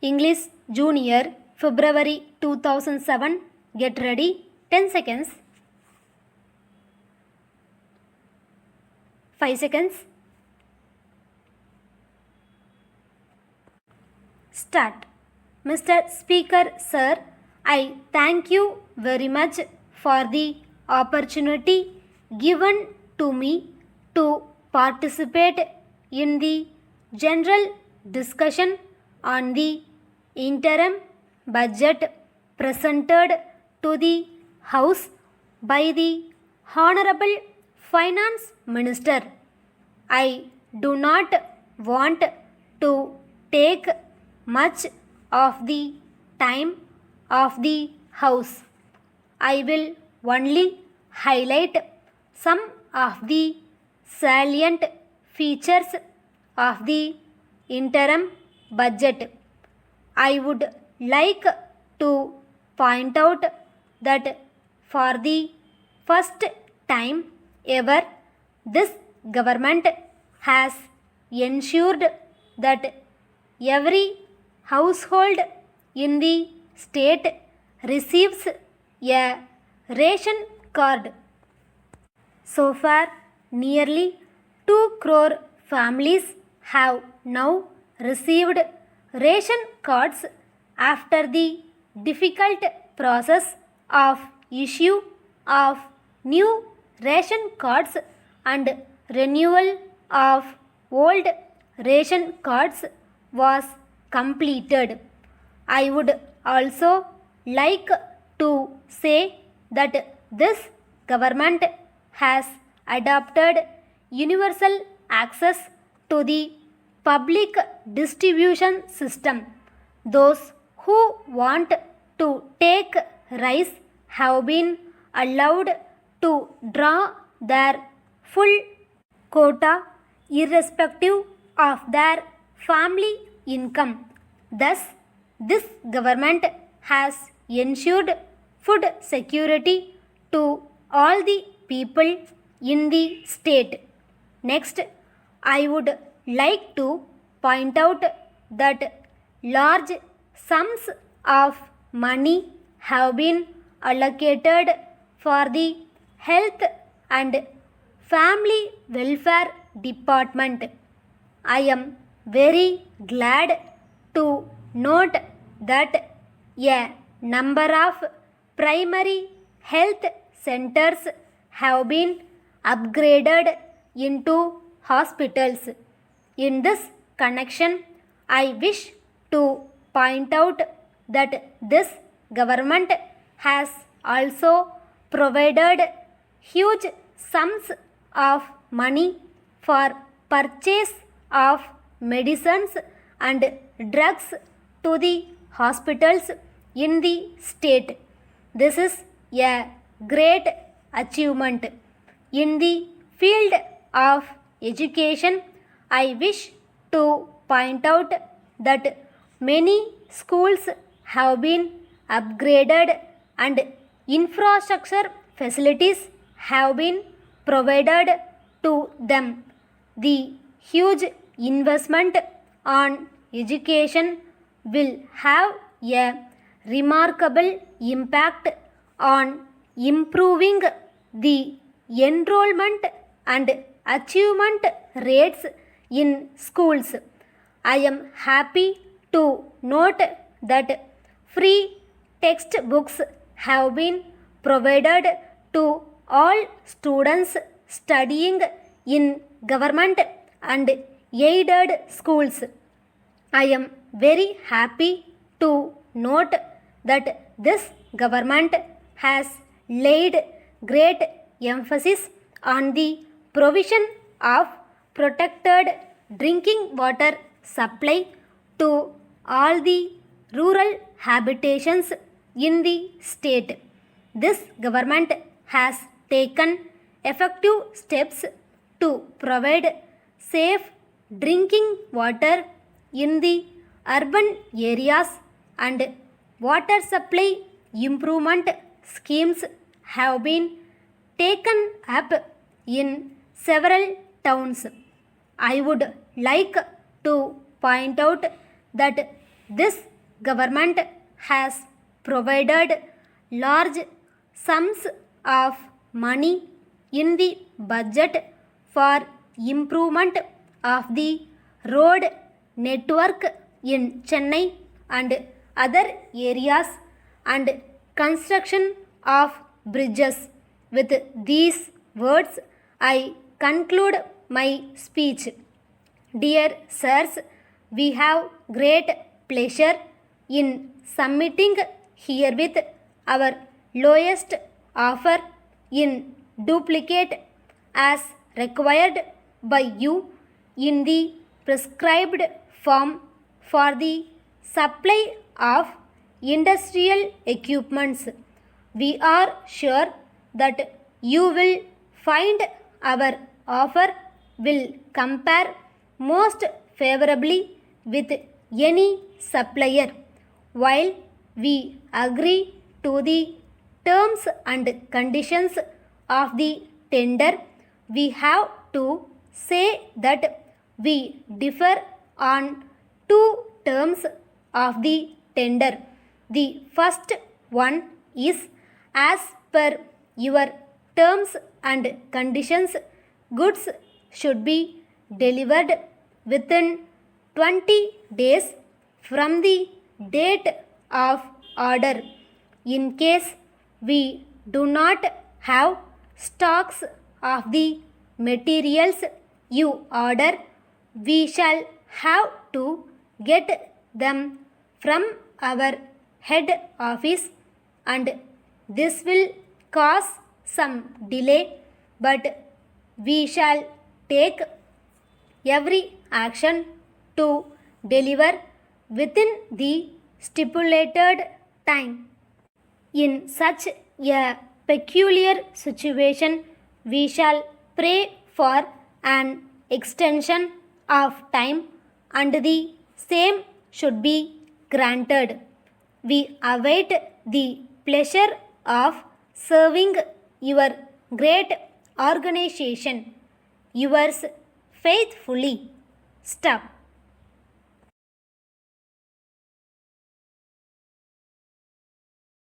English Junior, February 2007. Get ready. 10 seconds. 5 seconds. Start. Mr. Speaker, Sir, I thank you very much for the opportunity given to me to participate in the general discussion on the interim budget presented to the House by the Honorable Finance Minister. I do not want to take much of the time of the House. I will only highlight some of the salient features of the interim budget. I would like to point out that for the first time ever, this government has ensured that every household in the state receives a ration card. So far, nearly 2 crore families have now received ration cards after the difficult process of issue of new ration cards and renewal of old ration cards was completed. I would also like to say that this government has adopted universal access to the public distribution system. Those who want to take rice have been allowed to draw their full quota irrespective of their family income. Thus, this government has ensured food security to all the people in the state. Next, I would like to point out that large sums of money have been allocated for the health and family welfare department. I am very glad to note that a number of primary health centers have been upgraded into hospitals. In this connection, I wish to point out that this government has also provided huge sums of money for purchase of medicines and drugs to the hospitals in the state. This is a great achievement. In the field of education, I wish to point out that many schools have been upgraded and infrastructure facilities have been provided to them. The huge investment on education will have a remarkable impact on improving the enrollment and achievement rates in schools. I am happy to note that free textbooks have been provided to all students studying in government and aided schools. I am very happy to note that this government has laid great emphasis on the provision of protected drinking water supply to all the rural habitations in the state. This government has taken effective steps to provide safe drinking water in the urban areas, and water supply improvement schemes have been taken up in several towns. I would like to point out that This government has provided large sums of money in the budget for improvement of the road network in Chennai and other areas and construction of bridges. With these words, I conclude my speech. Dear sirs, we have great pleasure in submitting herewith our lowest offer in duplicate as required by you in the prescribed form for the supply of industrial equipments. We are sure that you will find our offer will compare most favorably with any supplier. While we agree to the terms and conditions of the tender, we have to say that we differ on two terms of the tender. The first one is, as per your terms and conditions, goods should be delivered within 20 days from the date of order. In case we do not have stocks of the materials you order, we shall have to get them from our head office, and this will cause some delay, but we shall take every action to deliver within the stipulated time. In such a peculiar situation, we shall pray for an extension of time, and the same should be granted. We await the pleasure of serving your great organization. Yours faithfully, Step.